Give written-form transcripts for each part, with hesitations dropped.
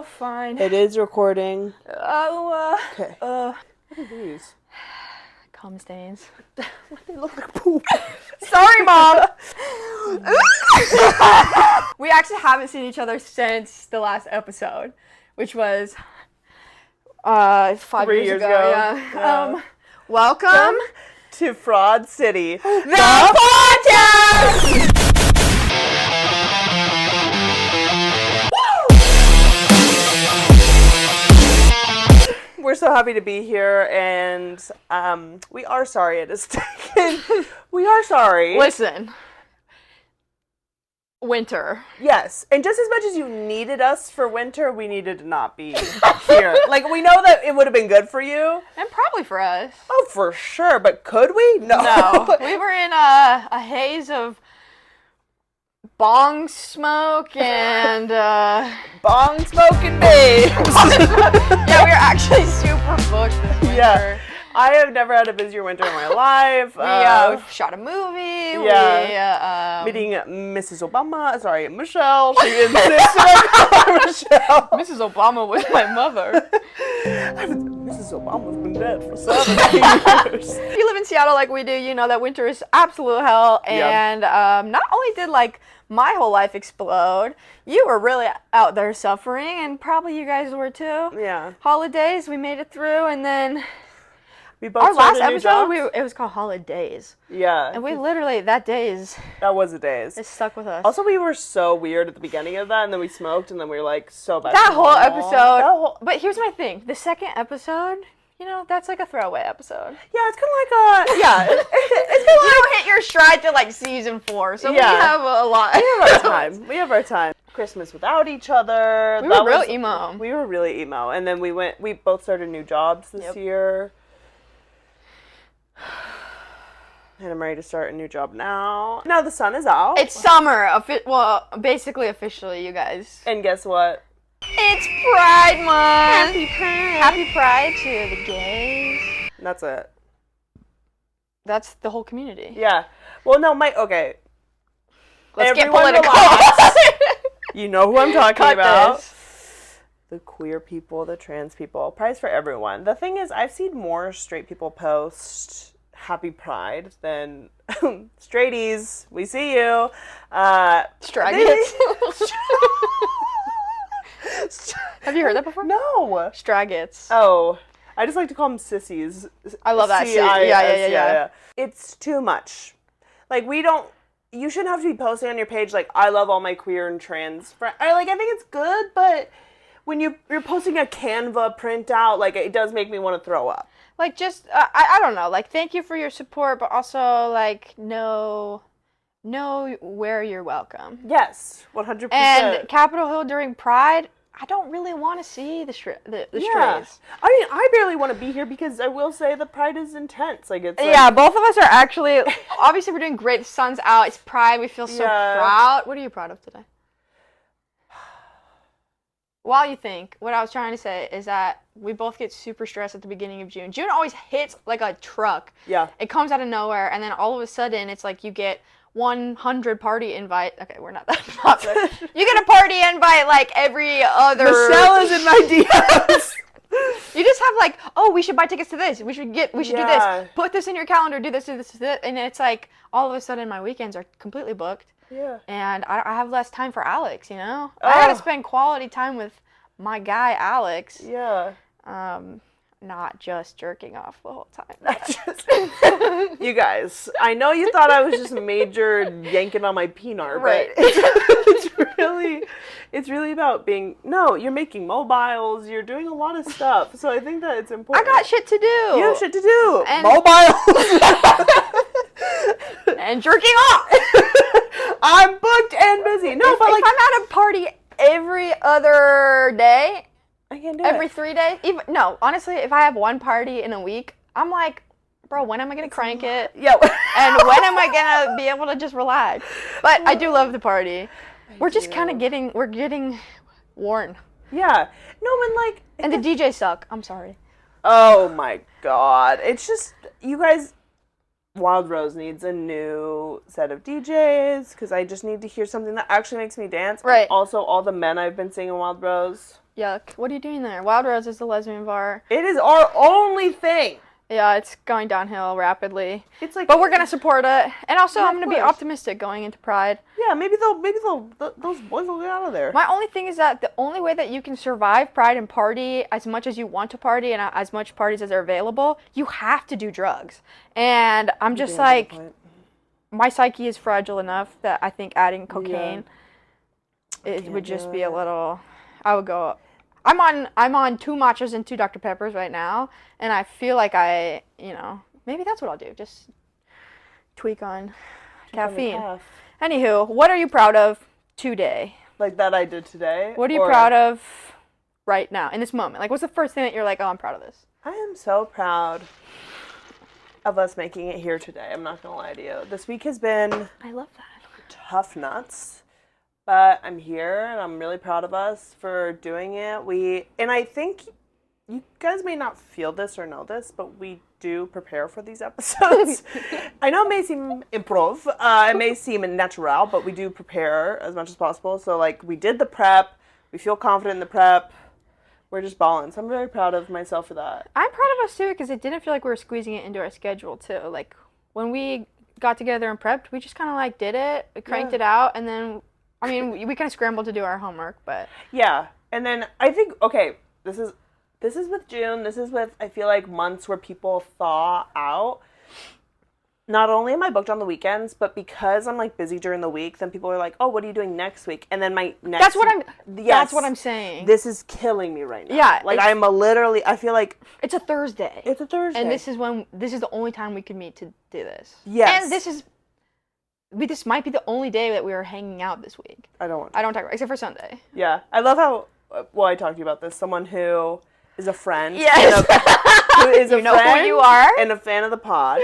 fine. It is recording. Okay. What are these? Cum stains. They look like poop. Sorry, Mom! We actually haven't seen each other since the last episode, which was 5 3 years ago. Yeah. Welcome to Fraud City, the podcast! We're so happy to be here, and we are sorry it is taken. We are sorry. Listen. Winter. Yes, and just as much as you needed us for winter, we needed to not be here. Like, we know that it would have been good for you. And probably for us. Oh, for sure, but could we? No. No. We were in a haze of bong smoke and bong smoking babes. Yeah, we were actually super booked this winter. Yeah. I have never had a busier winter in my life. We shot a movie. Yeah. Meeting Mrs. Obama. Sorry, Michelle. She insists I call her Michelle. Mrs. Obama was my mother. Mrs. Obama's been dead for 17 years. If you live in Seattle like we do, you know that winter is absolute hell. And not only did my whole life explode, you were really out there suffering, and probably you guys were too. Yeah. Holidays, we made it through, and then we both our last episode, jobs. it was called Holidays. Yeah. And we literally, that was the days. It stuck with us. Also, we were so weird at the beginning of that, and then we smoked, and then we were like so bad. That whole episode. But here's my thing. The second episode, you know, that's like a throwaway episode. Yeah, it's kind of like it's kind of you don't hit your stride till like season 4, so we have a lot. We have our time. We have our time. Christmas without each other. We were real emo. We were really emo, and then we both started new jobs this year. And I'm ready to start a new job now. Now the sun is out. It's summer. Basically officially, you guys. And guess what? It's Pride Month! Happy Pride! Happy Pride to the gays. That's it. That's the whole community. Yeah. Well, no, okay. Let's Everyone get political. You know who I'm talking Cut about. This. The queer people, the trans people. Pride's for everyone. The thing is, I've seen more straight people post Happy Pride than straighties. We see you. Straggots. Have you heard that before? No. Straggots. Oh, I just like to call them sissies. I love that. Yeah. It's too much. Like, you shouldn't have to be posting on your page like, I love all my queer and trans friends. I think it's good, but when you're posting a Canva printout, like, it does make me want to throw up. Like, just, I don't know, like, thank you for your support, but also, like, know where you're welcome. Yes, 100%. And Capitol Hill during Pride, I don't really want to see the strays. I mean, I barely want to be here because I will say the Pride is intense. Like, it's yeah, both of us are actually, obviously we're doing great. The sun's out, it's Pride, we feel so proud. What are you proud of today? While you think, what I was trying to say is that we both get super stressed at the beginning of June. June always hits like a truck. Yeah. It comes out of nowhere, and then all of a sudden, it's like you get 100 party invite. Okay, we're not that popular. You get a party invite like every other. Michelle is in my DMs. You just have like, oh, we should buy tickets to this. We should do this. Put this in your calendar. Do this. And it's like all of a sudden my weekends are completely booked. Yeah. And I have less time for Alex, you know? I gotta spend quality time with my guy, Alex. Yeah. Not just jerking off the whole time. You guys, I know you thought I was just major yanking on my peanut, right? But it's really about you're making mobiles, you're doing a lot of stuff, so I think that it's important. I got shit to do. You have shit to do. And mobiles. And jerking off. I'm booked and busy. No, but if I'm at a party every other day, I can do every 3 days. Honestly, if I have one party in a week, I'm like, bro, when am I gonna crank it? Yeah. And when am I gonna be able to just relax? But I do love the party. We're just kind of getting worn. Yeah. No, and the DJs suck. I'm sorry. Oh my God. It's just, you guys, Wild Rose needs a new set of DJs because I just need to hear something that actually makes me dance. Right. And also, all the men I've been seeing in Wild Rose. Yuck. What are you doing there? Wild Rose is the lesbian bar. It is our only thing. Yeah, it's going downhill rapidly. It's like, but we're gonna support it, and also Yeah, I'm gonna be optimistic going into Pride. yeah, maybe those boys will get out of there. My only thing is that the only way that you can survive Pride and party as much as you want to party and as much parties as are available, you have to do drugs. And I'm just like, my psyche is fragile enough that I think adding cocaine, it would just be a little. I would go. I'm on 2 matchas and 2 Dr. Peppers right now, and I feel like maybe that's what I'll do. Just tweak on caffeine. Anywho, what are you proud of today? Like that I did today? What are you proud of right now, in this moment? Like, what's the first thing that you're like, oh, I'm proud of this? I am so proud of us making it here today. I'm not gonna lie to you. This week has been I love that. tough nuts. But I'm here, and I'm really proud of us for doing it. And I think you guys may not feel this or know this, but we do prepare for these episodes. I know it may seem improv, it may seem natural, but we do prepare as much as possible. So, like, we did the prep. We feel confident in the prep. We're just balling. So I'm very proud of myself for that. I'm proud of us, too, because it didn't feel like we were squeezing it into our schedule, too. Like, when we got together and prepped, we just kind of, like, did it, cranked it out, and then... I mean, we kind of scrambled to do our homework, but... Yeah, and then I think, okay, this is with June, this is with, I feel like, months where people thaw out. Not only am I booked on the weekends, but because I'm, like, busy during the week, then people are like, oh, what are you doing next week? And then my next... That's what I'm saying. This is killing me right now. Yeah. Like, I feel like... It's a Thursday. It's a Thursday. And this is the only time we could meet to do this. Yes. And this might be the only day that we are hanging out this week. I don't talk about it, except for Sunday. Yeah. I love how, well, I talked to you about this. Someone who is a friend. Yes. Who is a you know friend who you are. And a fan of the pod.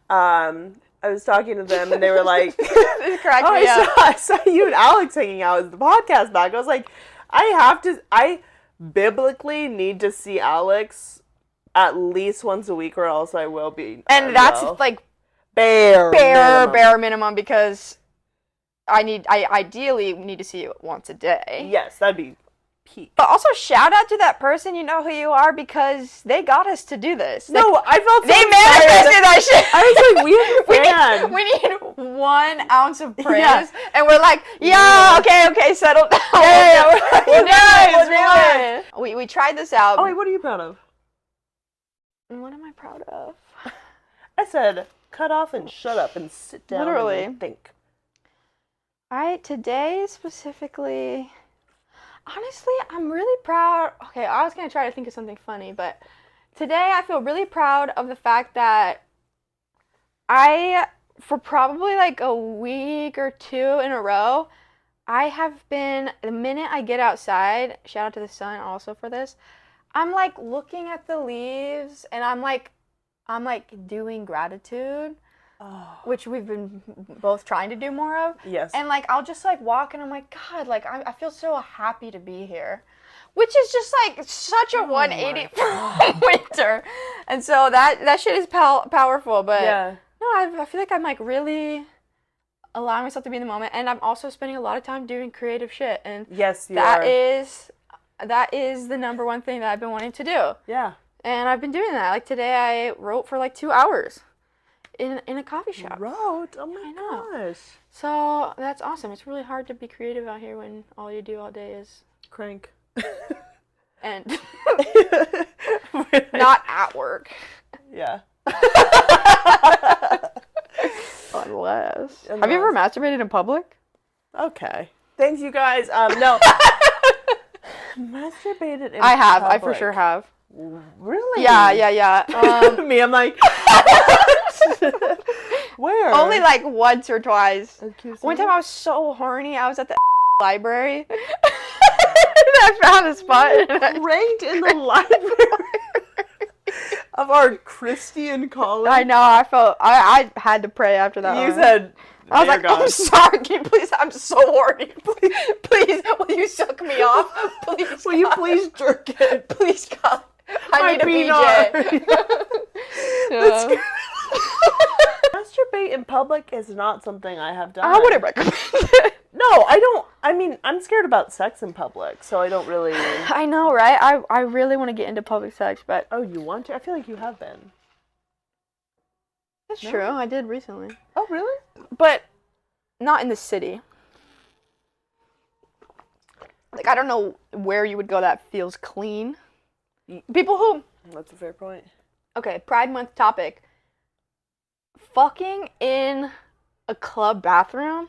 I was talking to them, and they were like, It cracked me up. I saw you and Alex hanging out. Is the podcast back? I was like, I biblically need to see Alex at least once a week, or else I will be. And that's like bare minimum, because I ideally need to see you once a day. Yes, that'd be peak. But also shout out to that person, you know who you are, because they got us to do this. No, I felt so they manifested that shit. I was like, we need 1 ounce of praise, and we're like, okay, settle down. We'll do it. We tried this out. Oh wait, what are you proud of? What am I proud of? I said, cut off and shut up and sit down. Literally. And think. Today specifically, honestly, I'm really proud. Okay, I was going to try to think of something funny, but today I feel really proud of the fact that for probably like a week or 2 in a row, I have been, the minute I get outside, shout out to the sun also for this, I'm like looking at the leaves, and I'm like doing gratitude, which we've been both trying to do more of. Yes. And like I'll just like walk, and I'm like, God, like I feel so happy to be here, which is just like such a 180 from winter. And so that shit is powerful. But no, I feel like I'm like really allowing myself to be in the moment, and I'm also spending a lot of time doing creative shit. And yes, that is the number one thing that I've been wanting to do. Yeah. And I've been doing that. Like today I wrote for like 2 hours in a coffee shop. Wrote? Oh my gosh. So that's awesome. It's really hard to be creative out here when all you do all day is crank. And not at work. Yeah. Unless. Have you ever masturbated in public? Okay. Thanks, you guys. No. Masturbated in I have. public. I for sure have. Really? Yeah. Me, I'm like, where? Only like once or twice. One time I was so horny, I was at the library. And I found a spot. Ranked in the library of our Christian college. I know. I had to pray after that. You said. I was like, I'm sorry, can you please, I'm so horny. Please, will you suck me off? Please, will you please jerk it? Please, God. I need a PJ. masturbate in public is not something I have done. I wouldn't recommend it. No, I don't. I mean, I'm scared about sex in public, so I don't really. I know, right? I really want to get into public sex, but... Oh, you want to? I feel like you have been. That's true. I did recently. Oh, really? But not in the city. Like, I don't know where you would go that feels clean. People who... That's a fair point. Okay, Pride Month topic. Fucking in a club bathroom?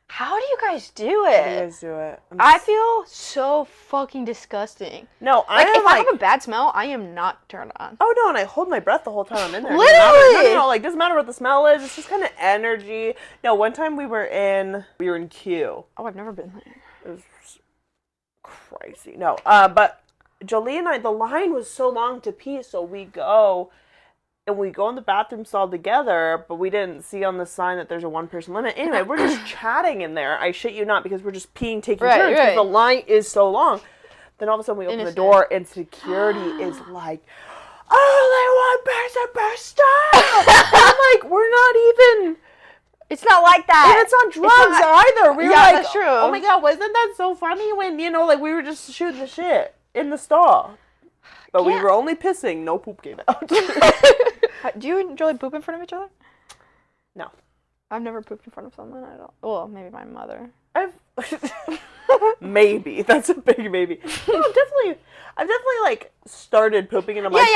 How do you guys do it? How do you guys do it? I feel so fucking disgusting. No, Like, if I have a bad smell, I am not turned on. Oh, no, and I hold my breath the whole time I'm in there. Literally! No, like, doesn't matter what the smell is. It's just kind of energy. No, one time we were in Q. Oh, I've never been there. It was crazy. No, but Jolie and I, the line was so long to pee, so we go in the bathroom stall together, but we didn't see on the sign that there's a one-person limit. Anyway, we're just chatting in there. I shit you not, because we're just peeing, taking turns, because the line is so long. Then all of a sudden we open the door, and security is like, only one person per stall! I'm like, we're not even... It's not like that. And it's on drugs either. We were like, that's true. Oh my god, wasn't that so funny when, like, we were just shooting the shit in the stall. But we were only pissing, no poop came out. Do you enjoy poop in front of each other? No. I've never pooped in front of someone. I don't. Well, maybe my mother. Maybe. That's a big maybe. No, I've definitely like started pooping and I'm like,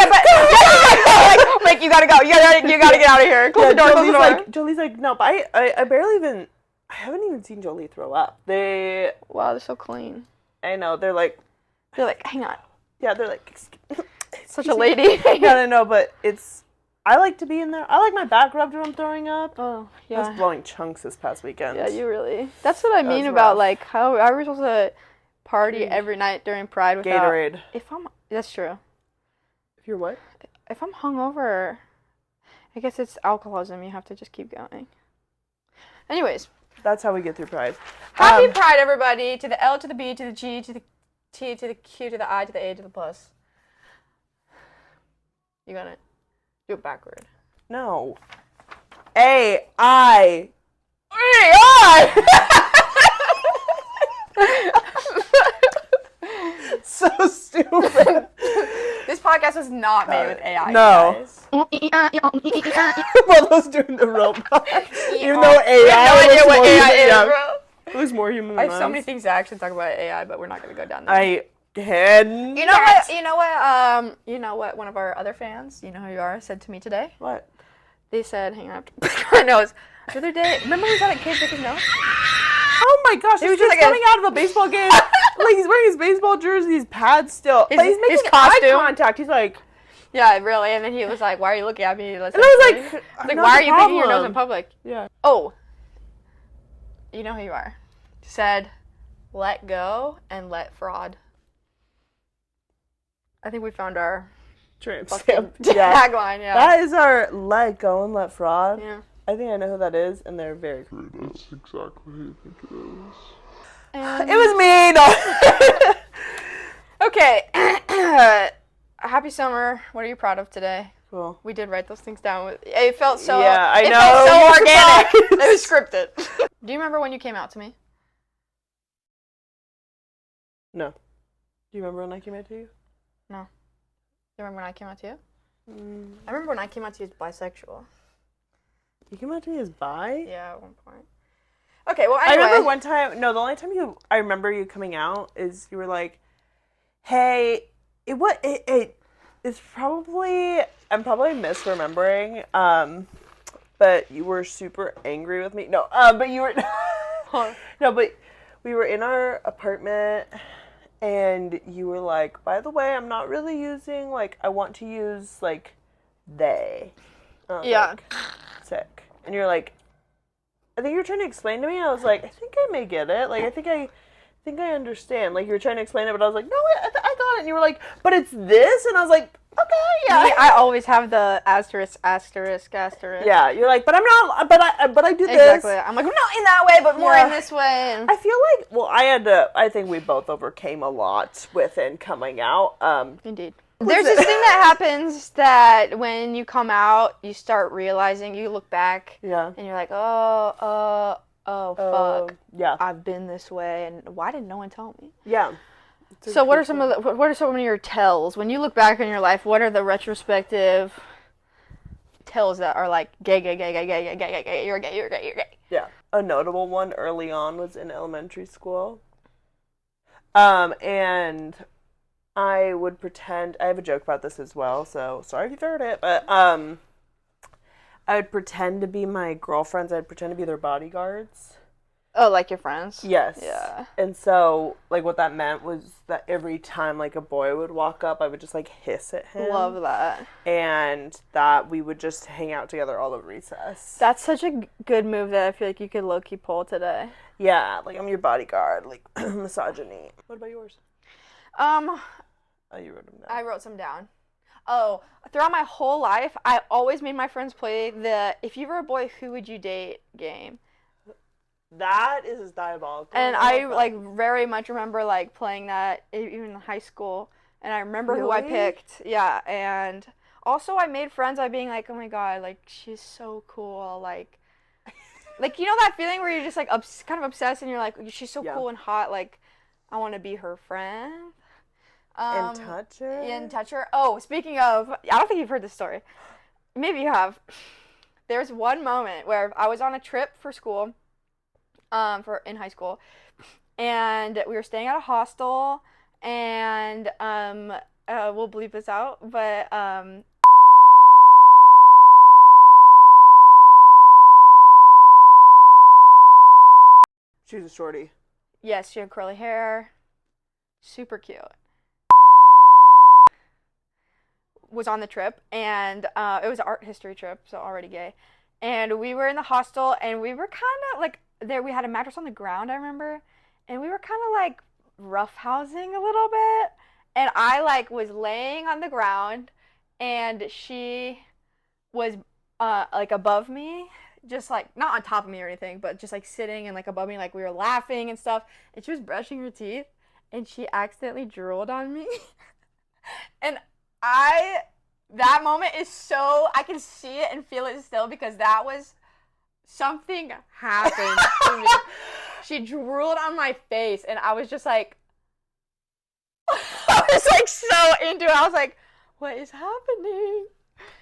like you gotta go. You gotta get out of here. Close the door. Close the door. Jolie's like, no, but I barely even. I haven't even seen Jolie throw up. Wow, they're so clean. I know. They're like, hang on. Yeah, they're like, such a lady. No, but it's. I like to be in there. I like my back rubbed when I'm throwing up. Oh, yeah. I was blowing chunks this past weekend. Yeah, you really. That's what I mean about rough. Like how are we supposed to party every night during Pride without Gatorade? That's true. If you're what? If I'm hungover, I guess it's alcoholism. You have to just keep going. Anyways, that's how we get through Pride. Happy Pride, everybody! To the L, to the B, to the G, to the T, to the Q, to the I, to the A, to the plus. You got it. Do it backward. No. A-I. So stupid. This podcast was not made with AI. No. Well, those doing the robot. Even though AI no what AI is, bro. It was more human than I have so many things to actually talk about AI, but we're not going to go down there. I can. You know what? One of our other fans, you know who you are, said to me today. What? They said, hang on, I have to pick my nose. The other day, remember we saw that kid pick his nose? Oh my gosh! He was just like coming out of a baseball game. Like he's wearing his baseball jersey, his pads still. But he's making eye contact. He's like, yeah, really. And then he was like, "Why are you looking at me?" And I was like, "Why are you picking your nose in public?" Yeah. Oh, you know who you are. Said, "Let go and let fraud." I think we found our tagline. Yeah. That is our let go and let fraud. Yeah. I think I know who that is, and they're very cool. That's exactly who you think it is. It was me. No. Okay. Happy summer. What are you proud of today? Cool. We did write those things down. It felt so. Yeah, I know. It felt so organic. It was scripted. Do you remember when you came out to me? No. Do you remember when I came out to you? No. Do you remember when I came out to you? I remember when I came out to you as bisexual. You came out to me as bi? Yeah, at one point. Okay, well, anyway. I remember one time, the only time I remember you coming out is you were like, hey, it's probably, I'm probably misremembering, but you were super angry with me. No, but you were, no, but we were in our apartment and you were like, by the way, I'm not really using, like, I want to use, like, they. Yeah. Like, sick. And you're like, I think you were trying to explain to me. I was like, I think I may get it. Like, I think I understand. Like, you were trying to explain it, but I was like, no, I got it. And you were like, but it's this? And I was like, okay, yeah. I always have the asterisk. Yeah, you're like, but I'm not, but I do this. Exactly. I'm like, not in that way, but more in this way. And I feel like, well, I think we both overcame a lot within coming out. Indeed. There's this thing that happens that when you come out, you start realizing, you look back, Yeah. and you're like, oh, fuck. Yeah. I've been this way, and why didn't no one tell me? Yeah. So what are some of your tells when you look back on your life? What are the retrospective tells that are like gay, you're gay, you're gay? Yeah. A notable one early on was in elementary school. And I would pretend, I have a joke about this as well, so sorry if you've heard it, but I would pretend to be my girlfriends, I'd pretend to be their bodyguards. Oh, like your friends? Yes. Yeah. And so, like, what that meant was that every time, like, a boy would walk up, I would just, like, hiss at him. Love that. And that we would just hang out together all of recess. That's such a good move that I feel like you could low-key pull today. Yeah, like, I'm your bodyguard, like, misogyny. What about yours? Oh, you wrote them down. I wrote some down. Oh, throughout my whole life, I always made my friends play the if you were a boy, who would you date game. That is diabolical. And I like very much remember like playing that even in high school. And I remember who I picked. Yeah, and also I made friends by being like, oh my god, like she's so cool, like you know that feeling where you're just like kind of obsessed and you're like, she's so cool and hot, like I want to be her friend. And touch her? And touch her. Oh, speaking of, I don't think you've heard this story. Maybe you have. There's one moment where I was on a trip for school, in high school, and we were staying at a hostel, and we'll bleep this out, but she was a shorty. yes, she had curly hair, super cute. Was on the trip, and it was an art history trip, so already gay. And we were in the hostel, and we were kind of like there. We had a mattress on the ground, I remember, and we were kind of like roughhousing a little bit. And I like was laying on the ground, and she was like above me, just like not on top of me or anything, but just like sitting and like above me, like we were laughing and stuff. And she was brushing her teeth, and she accidentally drooled on me, and that moment is so, I can see it and feel it still because that was, something happened to me. She drooled on my face and I was just like, I was like so into it. I was like, what is happening?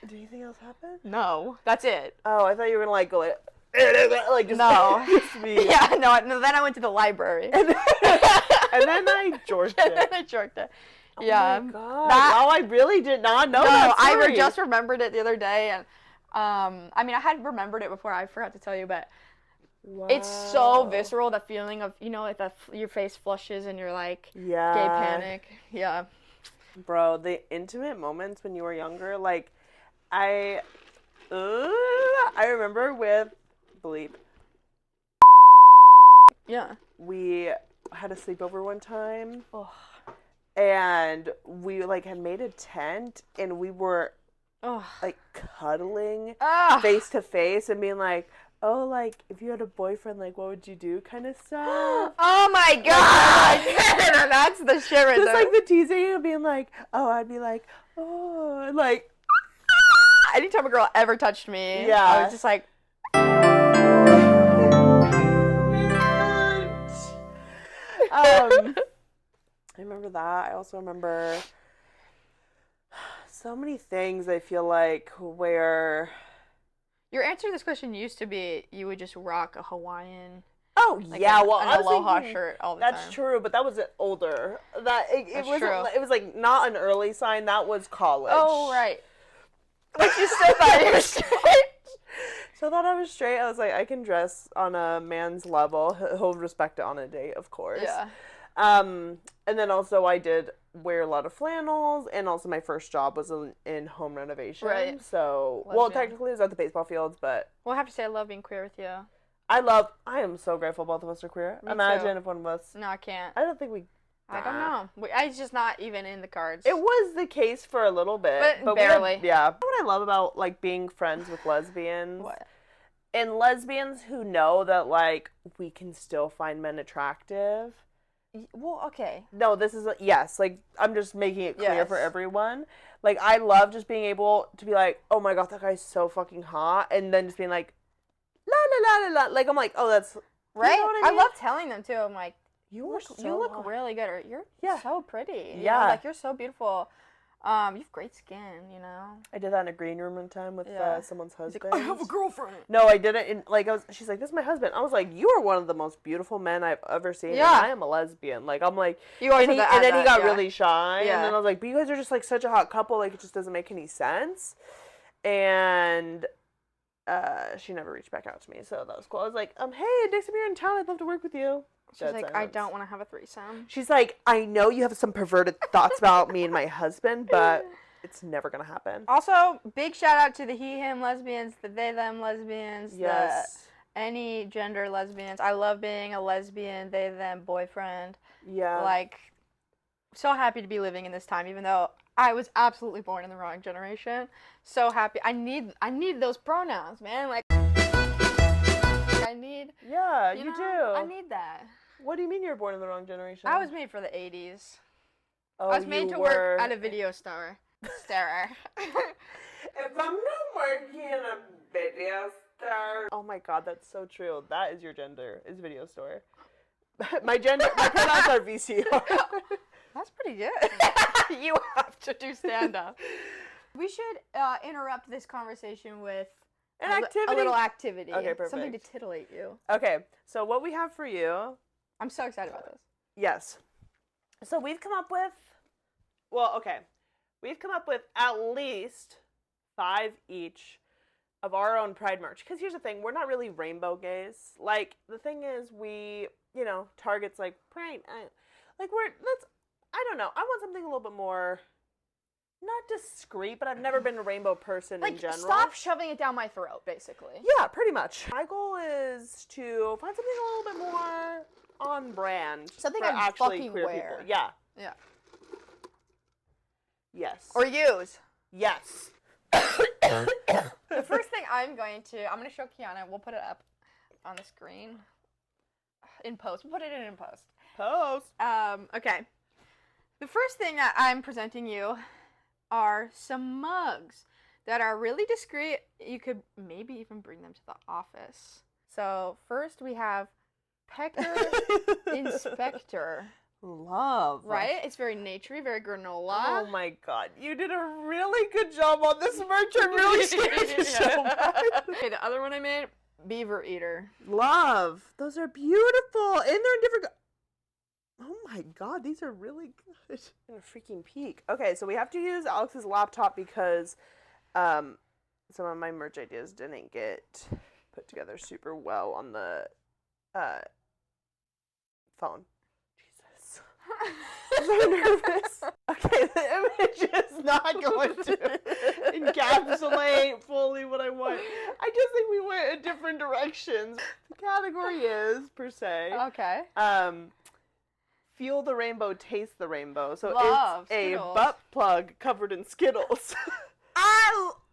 Did anything else happen? No, that's it. Oh, I thought you were gonna like go like just no. Just me. Yeah, no, then I went to the library. And then I jorked it. Oh yeah. my god. Wow, I really did not know that story. I just remembered it the other day, and I mean, I had remembered it before. I forgot to tell you, but it's so visceral. The feeling of like your face flushes and you're like gay panic. Yeah. Bro, the intimate moments when you were younger, like I remember with bleep. Yeah. We had a sleepover one time. Oh. And we like had made a tent and we were like cuddling face to face and being like, oh, like if you had a boyfriend, like what would you do kind of stuff. Oh my god. That's the shit right there. Just there. like the teasing and being like, oh, I'd be like, oh, and like anytime a girl ever touched me, yeah. I was just like I remember that. I also remember so many things, I feel like, where... Your answer to this question used to be you would just rock a Hawaiian... Oh, like yeah. Well, an aloha shirt all the time. That's true, but that was older. It was true. It was like not an early sign. That was college. Oh, right. But you still thought you were straight. Still thought I was straight. I was like, I can dress on a man's level. He'll respect it on a date, of course. Yeah. And then also I did wear a lot of flannels, and also my first job was in home renovation. Right. So, well, technically it was at the baseball fields, but... Well, I have to say I love being queer with you. I am so grateful both of us are queer. Me Imagine too. if one of us... No, I can't. I don't think we... I don't know. It's just not even in the cards. It was the case for a little bit. But barely. Yeah. What I love about, like, being friends with lesbians... What? And lesbians who know that, like, we can still find men attractive... Well, okay. No, this is yes. Like I'm just making it clear for Yes. everyone. Like I love just being able to be like, oh my god, that guy's so fucking hot, and then just being like, la la la la la. Like I'm like, oh, that's Right? You know what I I mean? love telling them too. I'm like, You you look really good, or you're Yeah. so pretty. You Yeah. know? Like you're so beautiful. You have great skin. You know. I did that in a green room one time with Yeah. someone's He's husband. like, I have a girlfriend. No, I didn't. And like she's like, "This is my husband." I was like, "You are one of the most beautiful men I've ever seen." Yeah. And I am a lesbian. Like I'm like, You always and, have to and add then he that, got yeah. really shy. Yeah. And then I was like, "But you guys are just like such a hot couple. Like it just doesn't make any sense." And she never reached back out to me, so that was cool. I was like, hey, next time you're in town, I'd love to work with you. She's Dead like, I silence. don't want to have a threesome. She's like, I know you have some perverted thoughts about me and my husband, but it's never gonna happen. Also, big shout out to the he, him lesbians, the they, them lesbians, Yes. any gender lesbians. I love being a lesbian, they, them boyfriend. Yeah. Like, so happy to be living in this time, even though I was absolutely born in the wrong generation. So happy. I need those pronouns, man. Like, I need. Yeah, you know, do. I need that. What do you mean you were born in the wrong generation? I was made for the 80s. Oh, I was made you to were. work at a video store. Starer. If I'm not working in a video store. Oh my god, that's so true. That is your gender, is video store. my pronouns are VCR. That's pretty good. You have to do stand-up. We should interrupt this conversation with An a activity? little activity. Okay, perfect. Something to titillate you. Okay, so what we have for you, I'm so excited about this. yes. So we've come up with, we've come up with at least 5 each of our own Pride merch. Because here's the thing, we're not really rainbow gays. Like, the thing is, we, Target's like, Pride, I don't know. I want something a little bit more, not discreet, but I've never been a rainbow person in general. Stop shoving it down my throat, basically. Yeah, pretty much. My goal is to find something a little bit more on brand. Something for I actually fucking queer wear. people. Yeah. Yeah. Yes. Or use. Yes. The first thing I'm going to show Kiana. We'll put it up on the screen. In post. We'll put it in post. Post. Okay. The first thing that I'm presenting you are some mugs that are really discreet. You could maybe even bring them to the office. So first we have Pecker Inspector. Love. Right? It's very naturey, very granola. Oh my god. You did a really good job on this merch. I'm really scared to show mine. Okay, the other one I made, Beaver Eater. Love. Those are beautiful. And they're in different... Oh my god, these are really good. I'm gonna freaking peek. Okay, so we have to use Alex's laptop because some of my merch ideas didn't get put together super well on the phone. Jesus. I'm so nervous. Okay, the image is not going to encapsulate fully what I want. I just think we went in different directions. The category is, per se, Okay. Feel the rainbow, taste the rainbow. So Love it's a Skittles. butt plug covered in Skittles.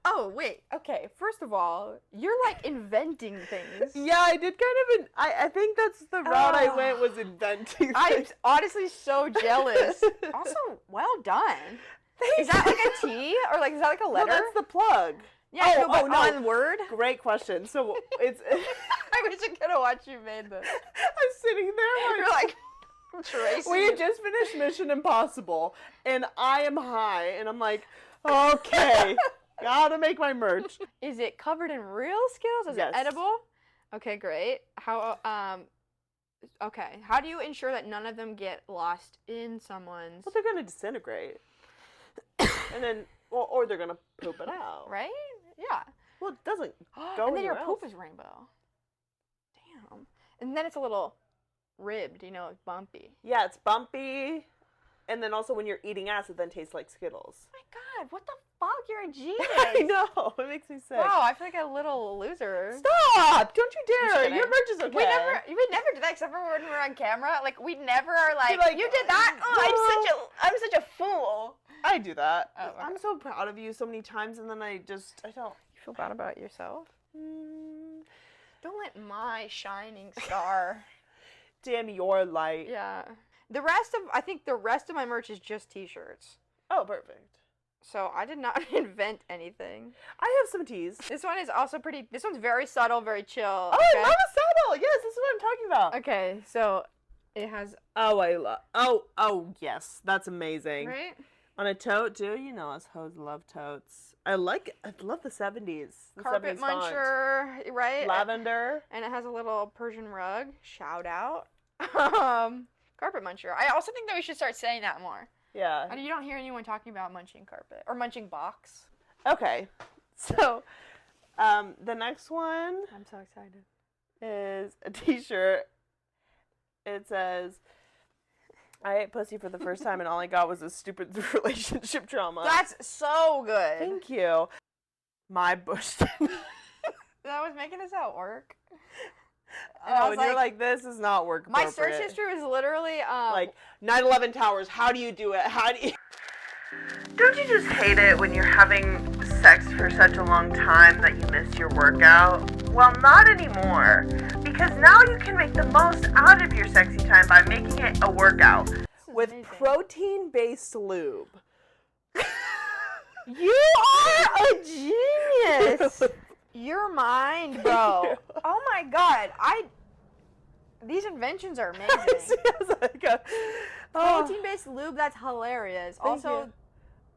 Oh, wait. Okay, first of all, you're like inventing things. Yeah, I did kind of. I think that's the route I went, was inventing. I'm things. honestly so jealous. Also, well done. Is that like a T? Or like, is that like a No, letter? that's the plug. Yeah, no, but no. on Word? Great question. So it's. I wish I could have watched you made this. I'm sitting there You're like, Tracy. we had just finished Mission Impossible, and I am high, and I'm like, okay, gotta make my merch. Is it covered in real Skittles? Is Yes. it edible? Okay, great. Okay. How do you ensure that none of them get lost in someone's... Well, they're gonna disintegrate, and then, or they're gonna poop it out. Right? Yeah. Well, it doesn't go And then your anywhere poop else. is rainbow. Damn. And then it's a little ribbed, bumpy. Yeah, it's bumpy, and then also when you're eating ass, it then tastes like Skittles. Oh my god, what the fuck? You're a genius. I know, it makes me sick. Wow, I feel like a little loser. Stop! Don't you dare! kidding. Your merch is okay. We never do that except for when we're on camera. Like we never are like, You're like, you did that. Oh, I'm such a fool. I do that. Oh, okay. I'm so proud of you so many times, and then I don't. You feel bad about yourself? Mm, Don't let my shining star. dim your light. Yeah. I think the rest of my merch is just t-shirts. Oh, perfect. So I did not invent anything. I have some teas. This one is also pretty, this one's very subtle, very chill. Oh, I love a subtle. Yes, this is what I'm talking about. Okay, so it has... Oh, yes. That's amazing. Right? On a tote, too. You know us hoes love totes. I love the 70s. The Carpet 70s font. muncher, right? Lavender. And it has a little Persian rug. Shout out. Carpet muncher. I also think that we should start saying that more. Yeah. And you don't hear anyone talking about munching carpet or munching box. Okay. So, the next one I'm so excited. is a t-shirt. It says, I ate pussy for the first time and all I got was a stupid relationship trauma. That's so good. Thank you. My bush. That was making us out work. And you're like, this is not work My appropriate. search history was literally like 9/11 towers. How do you do it? How do you? Don't you just hate it when you're having sex for such a long time that you miss your workout? Well, not anymore, because now you can make the most out of your sexy time by making it a workout with amazing. protein-based lube. You are a genius. Your mind, bro. Oh my god. These inventions are amazing. Protein-based lube, that's hilarious. Also,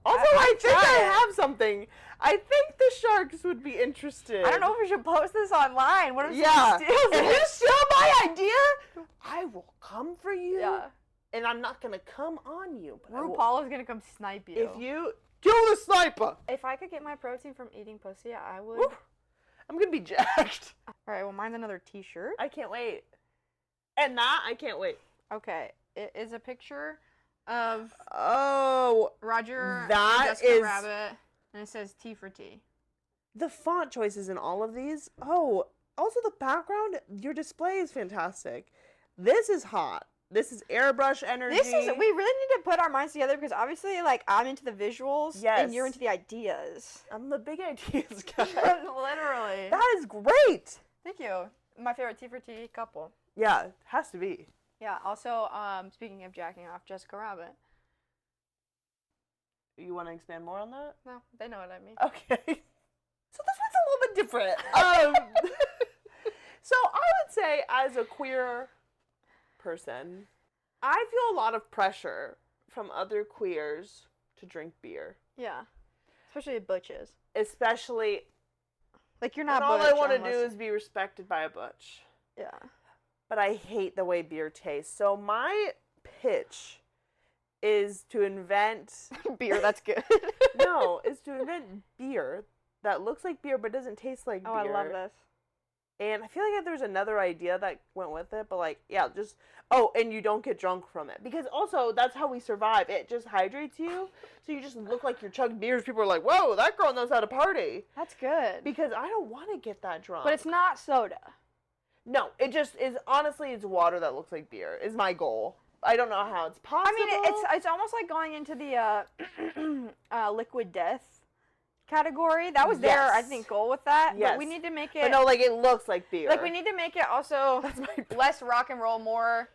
I think try I it. have something. I think the sharks would be interested. I don't know if we should post this online. What if Yeah. someone steals If you it? steal my idea, I will come for you. Yeah. And I'm not gonna come on you. But RuPaul is gonna come snipe you. if you kill the sniper, If I could get my protein from eating pussy, I would. woo, I'm gonna be jacked. Alright, well, mine's another t-shirt. I can't wait. And that I can't wait. Okay, it is a picture of Oh, Roger That and Jessica is- Rabbit, and it says T for T. the font choices in all of these. Oh, also the background. Your display is fantastic. This is hot. This is airbrush energy. We really need to put our minds together because obviously, like, I'm into the visuals Yes. and you're into the ideas. I'm the big ideas guy. Literally. That is great. Thank you. My favorite T for T couple. Yeah, it has to be. Yeah. Also, speaking of jacking off, Jessica Rabbit. You want to expand more on that? No, they know what I mean. Okay. So this one's a little bit different. So I would say, as a queer person, I feel a lot of pressure from other queers to drink beer, Yeah. Especially butches. especially. Like, you're And not. all I butch want to unless- do is be respected by a butch. Yeah. But I hate the way beer tastes. So my pitch is to invent. Beer, that's good. No, is to invent beer that looks like beer but doesn't taste like Oh, beer. I love this. And I feel like there's another idea that went with it, but like, yeah, just, oh, and you don't get drunk from it. Because also, that's how we survive. It just hydrates you, so you just look like you're chugging beers. People are like, whoa, that girl knows how to party. That's good. Because I don't want to get that drunk. But it's not soda. No, it just is, honestly, it's water that looks like beer, is my goal. I don't know how it's possible. I mean, it's almost like going into the liquid death category. That was their, I Yes. think, goal with that. Yes. But we need to make it. But no, like, it looks like beer. Like, we need to make it also That's my less rock and roll, more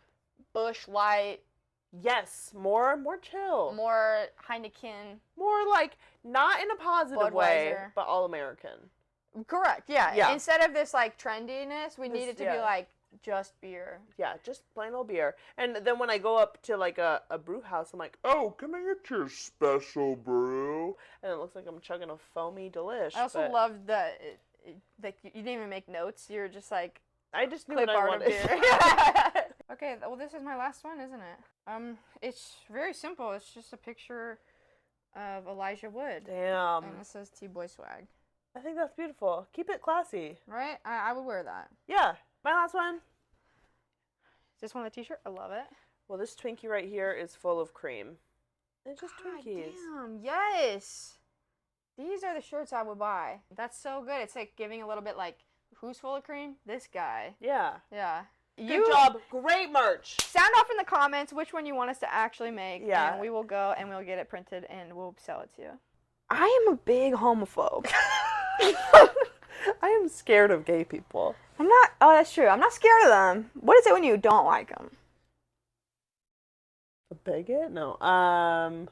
Bush Light, Yes, more chill. more Heineken. More like, not in a positive way, Budweiser. but all American. Correct. Yeah. Yeah. Instead of this like trendiness, we This- need it to be yeah. like just beer. Yeah, just plain old beer. And then when I go up to like a brew house, I'm like, Oh, can I get your special brew? and it looks like I'm chugging a foamy delish. I also but love that like you didn't even make notes. You're just like I just knew clip what I art of wanted. beer. Okay, well this is my last one, isn't it? It's very simple. It's just a picture of Elijah Wood, Damn. and it says T-Boy Swag. I think that's beautiful. Keep it classy. Right? I would wear that. Yeah. My last one. Is this one the T-shirt? I love it. Well, this Twinkie right here is full of cream. It's just God Twinkies. damn, yes. These are the shirts I would buy. That's so good. It's like giving a little bit like, who's full of cream? This guy. Yeah. Yeah. Good job. Great merch. Sound off in the comments which one you want us to actually make. Yeah. And we will go and we'll get it printed and we'll sell it to you. I am a big homophobe. I am scared of gay people. I'm not. Oh, that's true. I'm not scared of them. What is it when you don't like them? A bigot? No.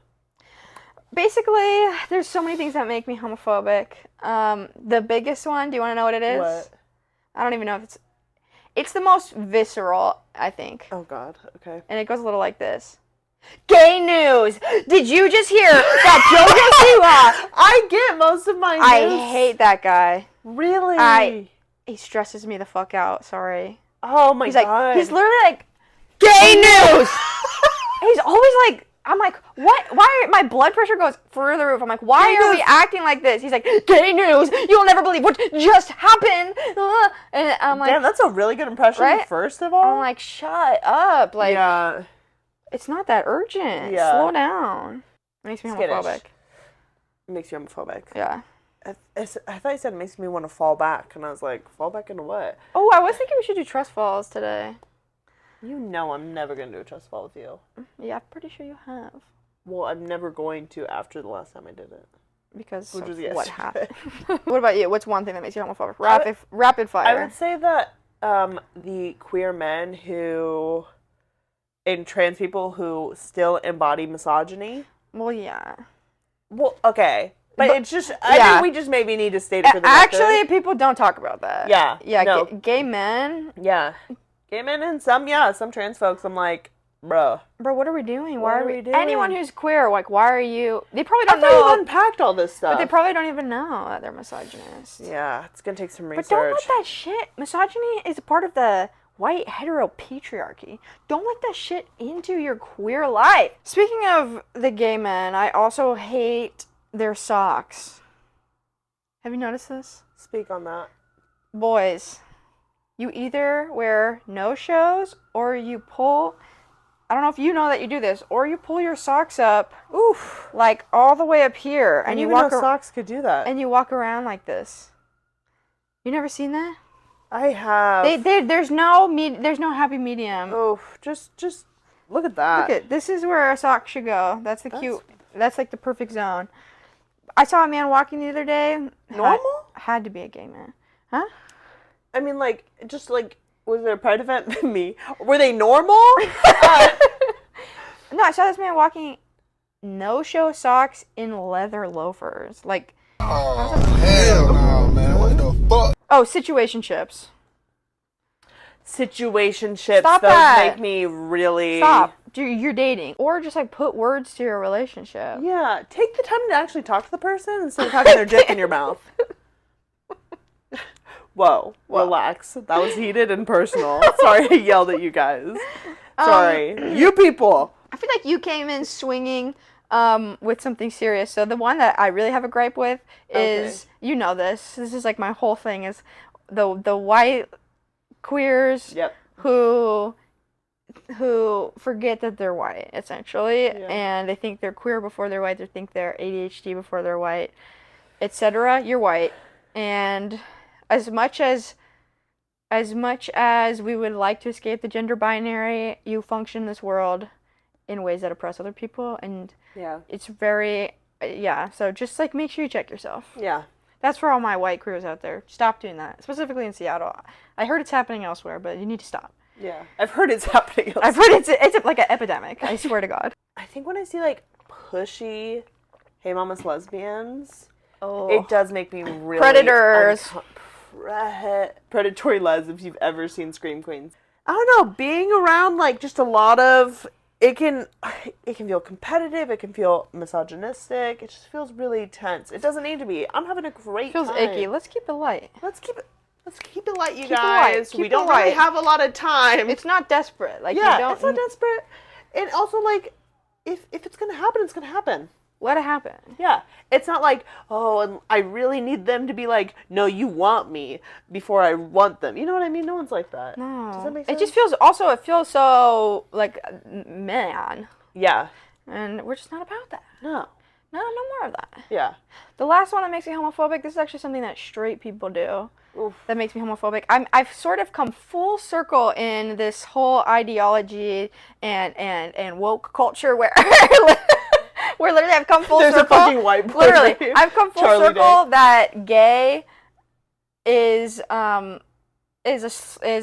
Basically, there's so many things that make me homophobic. The biggest one, do you want to know what it is? What? I don't even know if it's the most visceral, I think. Oh God. Okay. And it goes a little like this. Gay news! Did you just hear that JoJo Siwa? I get most of my news. I hate that guy. Really? He stresses me the fuck out, sorry. Oh my God. He's literally like, gay news! He's always like, I'm like, what? Why? My blood pressure goes through the roof. I'm like, why are we acting like this? He's like, gay news! You'll never believe what just happened! And I'm like, damn, that's a really good impression, right? first of all. I'm like, shut up. Like, yeah. it's not that urgent. Yeah. Slow down. Makes me homophobic. It makes you homophobic. Yeah. I thought you said it makes me want to fall back, and I was like, fall back into what? Oh, I was thinking we should do trust falls today. You know I'm never going to do a trust fall with you. Yeah, I'm pretty sure you have. Well, I'm never going to after the last time I did it. Because Which was what yesterday. happened. What about you? What's one thing that makes you homophobic? Rapid fire. I would say that the queer men who, and trans people who still embody misogyny. Well, yeah. Well, okay. But it's just, I yeah. think we just maybe need to state it for the Actually, record. people don't talk about that. Yeah. Yeah, No. gay men. Yeah. Gay men and some trans folks, I'm like, bruh. Bro, what are we doing? What are we doing? Anyone who's queer, like, why are you... They probably I don't thought know... you unpacked all this stuff. But they probably don't even know that they're misogynist. Yeah, it's going to take some research. But don't let that shit... Misogyny is a part of the white hetero patriarchy. Don't let that shit into your queer life. Speaking of the gay men, I also hate their socks. Have you noticed this? Speak on that. Boys, you either wear no-shows or you pull... I don't know if you know that you do this, or you pull your socks up, Oof. like all the way up here, and you walk socks could do that. and you walk around like this. You never seen that? I have. There's no happy medium. Oof. Just look at that. Look at this is where a sock should go. That's cute. That's like the perfect zone. I saw a man walking the other day. Normal? Had to be a gay man, huh? I mean, like, just like, was there a pride event? Me? Were they normal? No, I saw this man walking no-show socks in leather loafers. Like, oh, hell no, man. What the fuck? oh, situationships. Situationships. Stop those that. make me really. Stop. You're dating. Or just, like, put words to your relationship. Yeah, take the time to actually talk to the person instead of having their dick in your mouth. Whoa, relax. That was heated and personal. Sorry I yelled at you guys. Sorry. You people. I feel like you came in swinging with something serious. So the one that I really have a gripe with is, you know this. This is like my whole thing is the white queers Yep. who forget that they're white, essentially. Yeah. And they think they're queer before they're white. They think they're ADHD before they're white, etc. You're white. And as much as we would like to escape the gender binary, you function in this world in ways that oppress other people, and it's very, so just, like, make sure you check yourself. Yeah. That's for all my white queers out there. Stop doing that, specifically in Seattle. I heard it's happening elsewhere, but you need to stop. Yeah. I've heard it's happening elsewhere. I've heard it's like an epidemic, I swear to God. I think when I see, like, pushy Hey Mama's lesbians, Oh. it does make me really... Predators. Predatory les, if you've ever seen Scream Queens. I don't know, being around, like, just a lot of... It can feel competitive, it can feel misogynistic, it just feels really tense. It doesn't need to be. I'm having a great time. Feels icky. Let's keep it light. Let's keep it light, you Keep it guys. light. Keep We it don't light. really have a lot of time. It's not desperate. Like, yeah, you don't... it's not desperate. And also, like, if it's gonna happen, it's gonna happen. Let it happen. Yeah. It's not like, oh, and I really need them to be like, no, you want me before I want them. You know what I mean? No one's like that. No. Does that make sense? It just feels so, like, man. Yeah. And we're just not about that. No. No more of that. Yeah. The last one that makes me homophobic, this is actually something that straight people do. Oof. That makes me homophobic. I've sort of come full circle in this whole ideology and woke culture where where literally I've come full There's circle. a fucking white boy. Literally, I've come full Charlie circle Day. that gay is a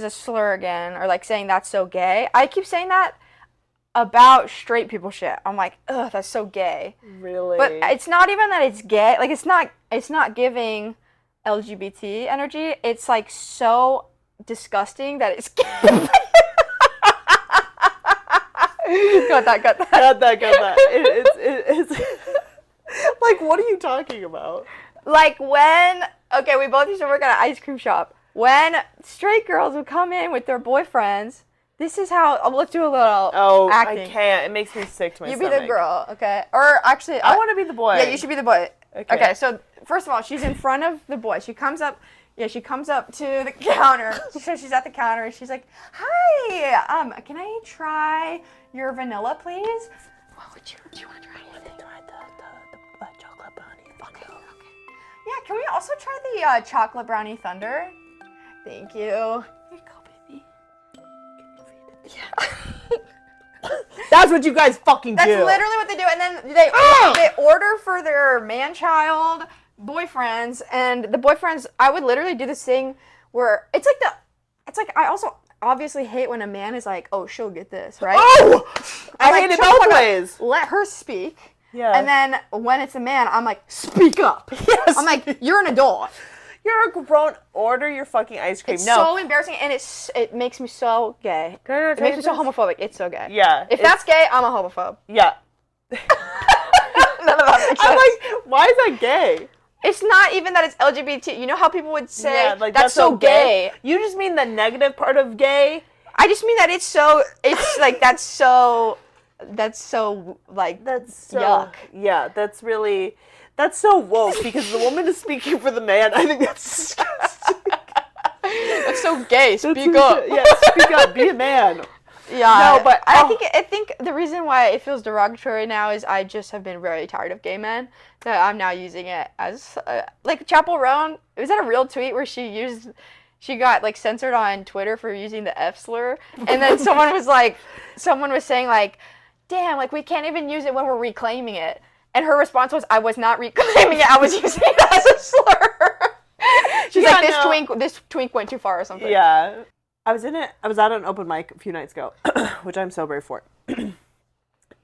slur again, or like saying that's so gay. I keep saying that about straight people shit. I'm like, ugh, that's so gay. Really? But it's not even that it's gay. Like, it's not giving LGBT energy. It's like so disgusting that it's gay. Got that. Got that. It's like, what are you talking about? Like we both used to work at an ice cream shop. When straight girls would come in with their boyfriends, this is how. Let's do a little acting. I can't. It makes me sick to my stomach. You be the girl, okay? Or actually, I want to be the boy. Yeah, you should be the boy. Okay. So first of all, she's in front of the boy. She comes up to the counter. So she's at the counter and she's like, "Hi, can I try your vanilla, please?" What would you want to try? I want to try the chocolate brownie thunder. Okay. Yeah, can we also try the chocolate brownie thunder? Thank you. Here you go, baby. Yeah. That's what you guys fucking do. That's literally what they do, and then they order for their man-child boyfriends, and the boyfriends. I would literally do this thing where it's like I also obviously hate when a man is like, "Oh, she'll get this," right? Oh, I hate it shut the both fuck up. ways. Let her speak. Yeah. And then when it's a man, I'm like, "Speak up." Yes. I'm like, "You're an adult." You're a grown. Order your fucking ice cream. It's no. so embarrassing, and it makes me so gay. It makes me so homophobic. It's so gay. Yeah. If that's gay, I'm a homophobe. Yeah. None of that makes sense. I'm like, why is that gay? It's not even that it's LGBT. You know how people would say, Yeah, like, that's so gay. You just mean the negative part of gay? I just mean that it's like, that's so yuck. Yeah, that's so woke because the woman is speaking for the man. I think that's disgusting. That's so gay. Speak up. Yeah, speak up. Be a man. Yeah. No, but I think the reason why it feels derogatory now is I just have been very tired of gay men. That I'm now using it as like Chapel Roan. Was that a real tweet where she got like censored on Twitter for using the F slur, and then someone was saying like, damn, like we can't even use it when we're reclaiming it. And her response was, I was not reclaiming it, I was using it as a slur. She's like, this twink went too far or something. Yeah. I was at an open mic a few nights ago, which I'm so brave for.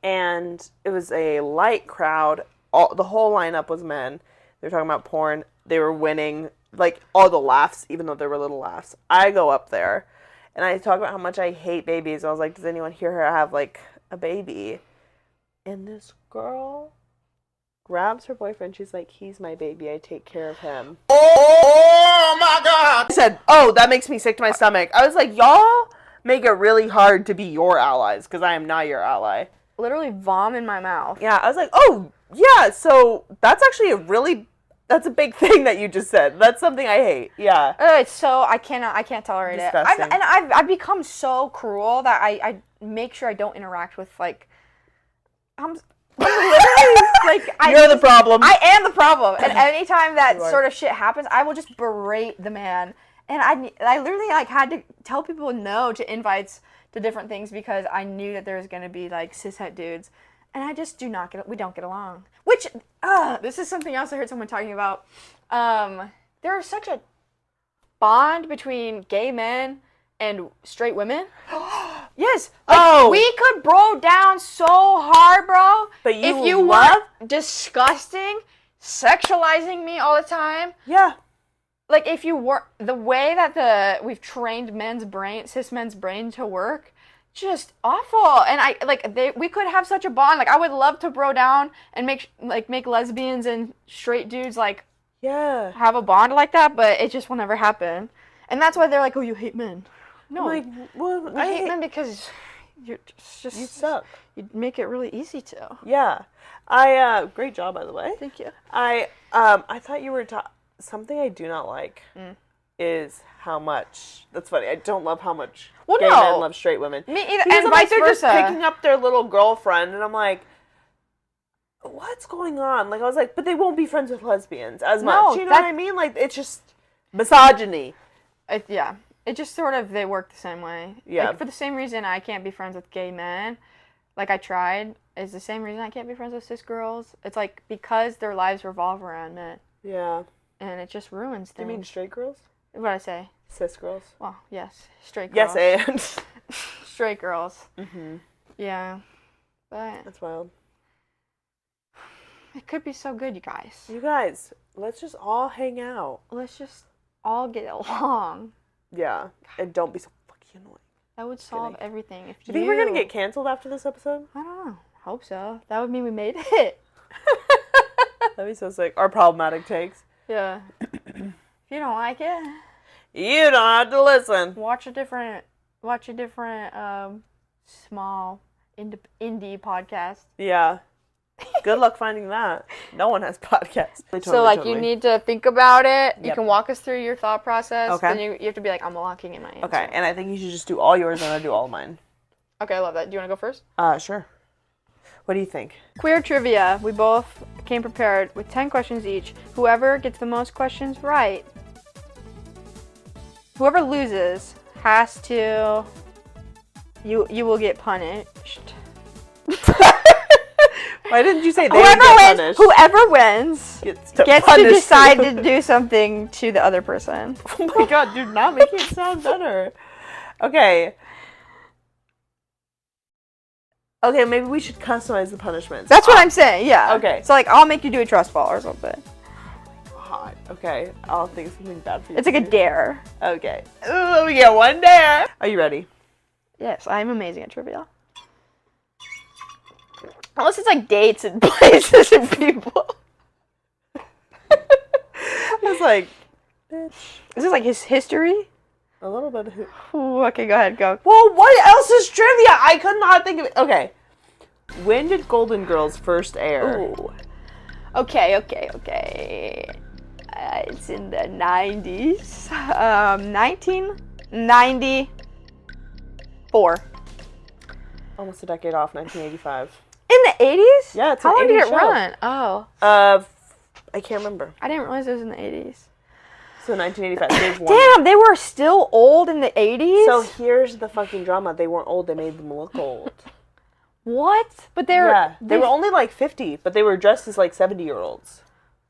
And it was a light crowd. The whole lineup was men. They were talking about porn. They were winning, like, all the laughs, even though there were little laughs. I go up there, and I talk about how much I hate babies. I was like, does anyone hear her have, like, a baby? And this girl grabs her boyfriend. She's like, he's my baby. I take care of him. Oh my God. I said, oh, that makes me sick to my stomach. I was like, y'all make it really hard to be your allies because I am not your ally. Literally vom in my mouth. Yeah, I was like, oh, yeah, so that's actually that's a big thing that you just said. That's something I hate. Yeah. It's so, I can't tolerate Disgusting. it. I've become so cruel that I make sure I don't interact with, like, I'm literally, like, You're the problem. I am the problem. And anytime that sort of shit happens, I will just berate the man. And I literally, like, had to tell people no to invites to different things because I knew that there was going to be, like, cishet dudes. And I just we don't get along. Which, this is something else I heard someone talking about. There is such a bond between gay men and straight women. Yes. Like, we could bro down so hard, bro. But if you weren't disgusting, sexualizing me all the time. Yeah. Like, if you were the way that we've trained cis men's brain to work, just awful. And we could have such a bond. Like, I would love to bro down and make lesbians and straight dudes, like, have a bond like that, but it just will never happen. And that's why they're like, oh, you hate men. No, like, well, I hate men because you're just you suck. You make it really easy to. Yeah. Great job, by the way. Thank you. I thought you were something I do not like is how much. That's funny. I don't love how much gay men love straight women. Me either. Because and vice versa. They're just picking up their little girlfriend, and I'm like, what's going on? Like, I was like, but they won't be friends with lesbians as much. You know what I mean? Like, it's just misogyny. Yeah. It just sort of, they work the same way. Yeah. Like, for the same reason I can't be friends with gay men, like I tried, is the same reason I can't be friends with cis girls. It's like, because their lives revolve around men. Yeah. And it just ruins things. Do you mean straight girls? What'd I say? Cis girls? Well, yes. Straight girls. Yes, and? Straight girls. Mm-hmm. Yeah. But That's wild. it could be so good, you guys. You guys, let's just all hang out. Let's just all get along. Yeah. And don't be so fucking annoying. That would solve everything. If Do you think we're gonna get canceled after this episode? I don't know. Hope so. That would mean we made it. That'd be so sick. Our problematic takes. Yeah. If you don't like it, You don't have to listen. watch a different small indie podcast. Yeah. Good luck finding that. No one has podcasts. You need to think about it. You Yep. can walk us through your thought process. Okay. Then you have to be like, I'm locking in my answer. Okay, and I think you should just do all yours and I'll do all mine. Okay, I love that. Do you want to go first? Sure. What do you think? Queer trivia. We both came prepared with 10 questions each. Whoever gets the most questions right, whoever loses has to. You will get punished. Why didn't you say they Whoever get wins, punished? whoever wins gets gets to punish decide you. to do something to the other person. Oh my god, do not make it sound better. Okay. Okay, maybe we should customize the punishments. That's what I'm saying. Yeah. Okay. So I'll make you do a trust fall or something. Hot. Okay, I'll think of something bad for you. It's like a dare. Okay. Ooh, we get one dare. Are you ready? Yes, I'm amazing at trivia. Unless it's like dates and places and people. It's like, bitch. Is this like his history? A little bit of... Ooh, okay, go ahead, go. Well, what else is trivia? I could not think of it. Okay. When did Golden Girls first air? Ooh. Okay. It's in the 90s. 1994. Almost a decade off, 1985. In the 80s? Yeah, it's How an long did 80s it show. run? Oh. I can't remember. I didn't realize it was in the 80s. So 1985. Stage one. Damn, they were still old in the 80s? So here's the fucking drama. They weren't old. They made them look old. What? But they were... Yeah. They were only like 50, but they were dressed as like 70-year-olds.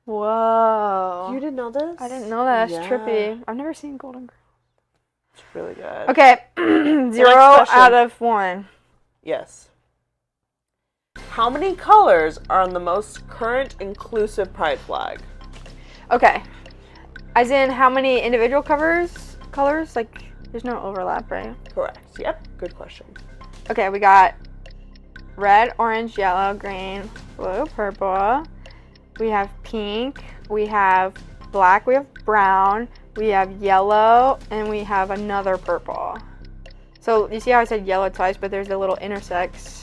Whoa. You didn't know this? I didn't know that. That's Yeah. trippy. I've never seen Golden Girls. It's really good. Okay. 0 question. out of 1. Yes. How many colors are on the most current inclusive pride flag? Okay. As in, how many individual colors? Like, there's no overlap, right? Correct. Yep. Good question. Okay, we got red, orange, yellow, green, blue, purple. We have pink. We have black. We have brown. We have yellow. And we have another purple. So, you see how I said yellow twice, but there's a little intersex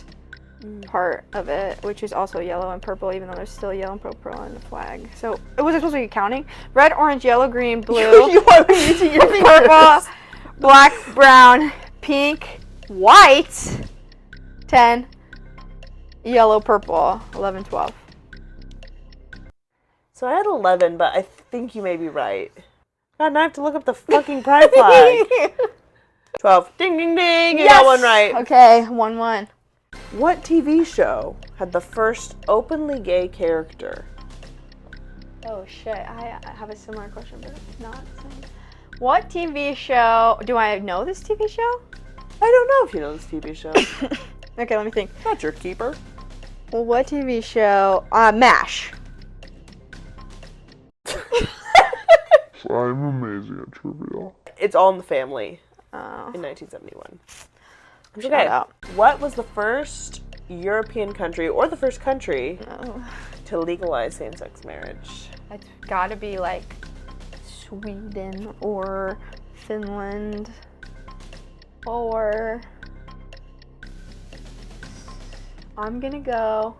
part of it, which is also yellow and purple, even though there's still yellow and purple on the flag. So, was it supposed to be counting? Red, orange, yellow, green, blue. You want me using your Purple, black, brown, pink, white, 10, yellow, purple, 11, 12. So I had 11, but I think you may be right. God, now I have to look up the fucking pride flag. 12. Ding, ding, ding. You got one right. Okay, 1-1. What TV show had the first openly gay character? Oh shit, I have a similar question, but it's not the same. What TV show, do I know this TV show? I don't know if you know this TV show. Okay, let me think. Not your keeper. Well, what TV show? MASH. I'm amazing at trivia. It's All in the Family Oh, in 1971. shout Okay. out. What was the first European country, or the first country, Oh, to legalize same-sex marriage? it's gotta be like Sweden or Finland or I'm gonna go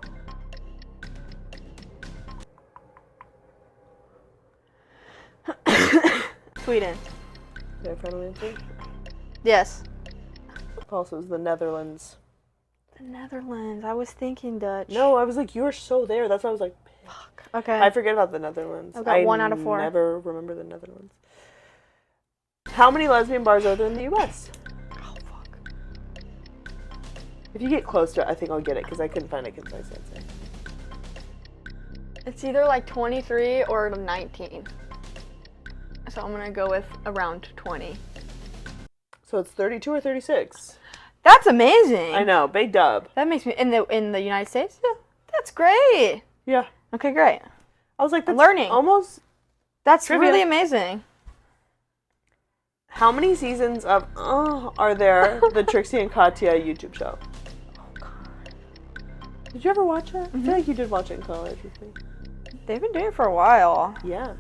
Sweden. Is that a final answer? Yes. Also, it was the Netherlands. The Netherlands. I was thinking Dutch. No, I was like, you were so there. That's why I was like, Okay. I forget about the Netherlands. I've got 1 out of 4. I never remember the Netherlands. How many lesbian bars are there in the U.S.? Oh fuck. If you get close to it, I think I'll get it, because I couldn't find a concise answer. It's either like 23 or 19. So I'm gonna go with around 20. So it's 32 or 36? That's amazing. I know, big dub. That makes me in the United States. Yeah, that's great. Yeah. Okay, great. I was like, that's learning. almost. That's Trivia. really amazing. How many seasons of are there the Trixie and Katya YouTube show? Oh God. Did you ever watch it? I feel like you did watch it in college with me. They've been doing it for a while. Yeah.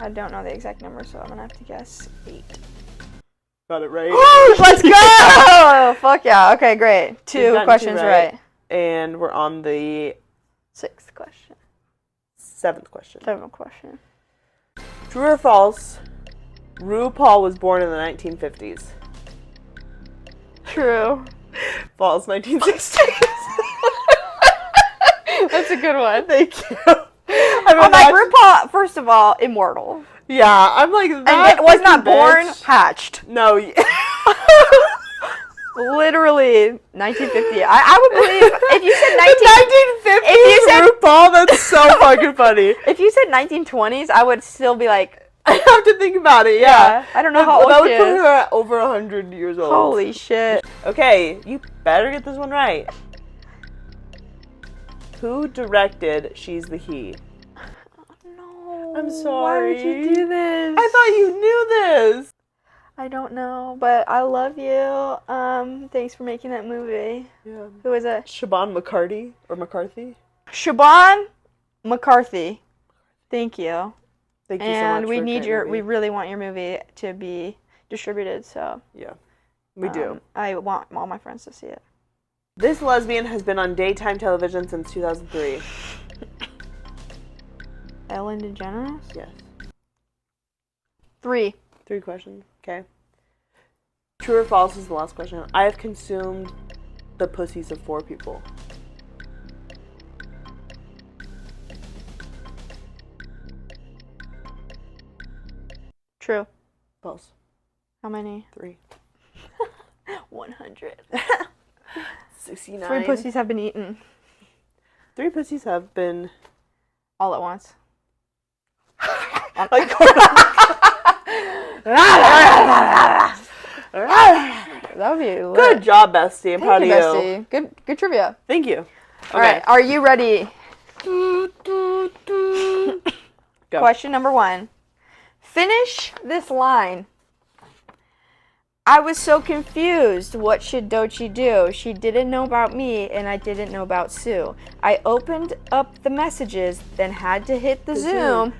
I don't know the exact number, so I'm gonna have to guess 8. Got it right. Let's go! Fuck yeah. Okay, great. 2 questions right. And we're on the 6th question. 7th question. 7th question. True or false? RuPaul was born in the 1950s. True. False, 1960s. That's a good one. Thank you. I'm like, RuPaul, first of all, immortal. Yeah, I'm like, And it was not born, hatched. No. Literally, 1950. I would believe if you said 1950s. If you said RuPaul, that's so fucking funny. If you said 1920s, I would still be like, I have to think about it. Yeah. I don't know how old that she would put is. her at over 100 years old. Holy shit. Okay, you better get this one right. Who directed She's the He? No. I'm sorry. Why would you do this? I thought you knew this. I don't know, but I love you. Thanks for making that movie. Yeah. Who is it? Siobhan McCarthy or McCarthy? Siobhan McCarthy. Thank you. Thank you so much. And we for a need great movie. we really want your movie to be distributed, so. Yeah. We do. I want all my friends to see it. This lesbian has been on daytime television since 2003. Ellen DeGeneres? Yes. 3. 3 questions. Okay. True or false is the last question. I have consumed the pussies of 4 people. True. False. How many? 3. 100. 69. 3 pussies have been eaten 3 pussies have been all at once. like That would be lit. Good job, bestie. I'm proud Thank of you, you. bestie. Good trivia. Thank you. All right, are you ready? Go. Question number 1. Finish this line. I was so confused. What should Doechii do? She didn't know about me, and I didn't know about Sue. I opened up the messages, then had to hit the Zoom.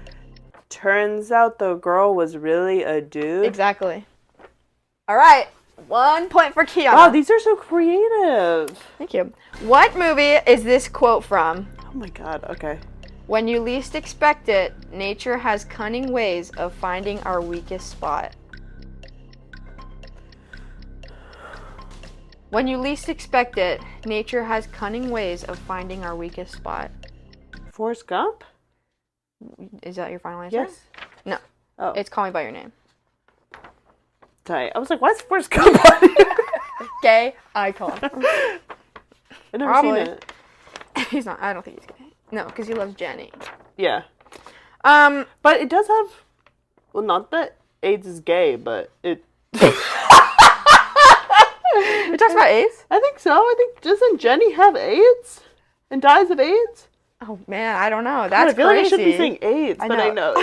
Turns out the girl was really a dude. Exactly. All right. 1 point for Kiana. Wow, these are so creative. Thank you. What movie is this quote from? Oh my god, okay. When you least expect it, nature has cunning ways of finding our weakest spot. When you least expect it, nature has cunning ways of finding our weakest spot. Forrest Gump? Is that your final answer? Yes. No. Oh. It's Call Me By Your Name. Tight. I was like, why's Forrest Gump on here? Gay icon. I've never Probably. seen it. He's not. I don't think he's gay. No, because he loves Jenny. Yeah. But it does have... Well, not that AIDS is gay, but it... It talks about AIDS? I think so. I think, doesn't Jenny have AIDS? And dies of AIDS? Oh, man, I don't know. God, That's I feel crazy. like I should be saying AIDS, I but know. I know.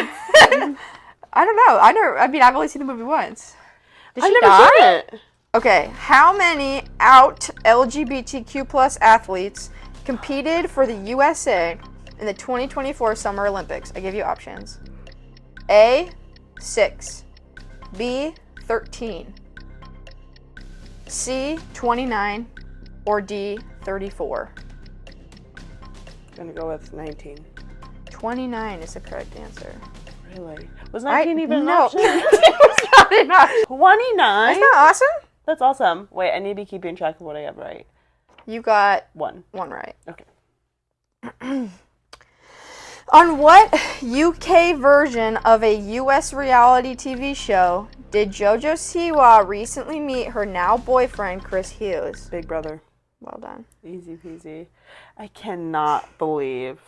I don't know. I've only seen the movie once. Did she I've never die? seen it. Okay, how many out LGBTQ plus athletes competed for the USA in the 2024 Summer Olympics? I give you options. A, 6. B, 13. C, 29. Or D, 34. I'm gonna go with 19. 29 is the correct answer. Really? Was 19 even an no. option? Not enough. 29? Isn't that awesome? That's awesome. Wait, I need to be keeping track of what I have right. You got 1. 1 right. Okay. On what UK version of a US reality TV show did JoJo Siwa recently meet her now boyfriend Chris Hughes? Big Brother. Well done. Easy peasy. I cannot believe.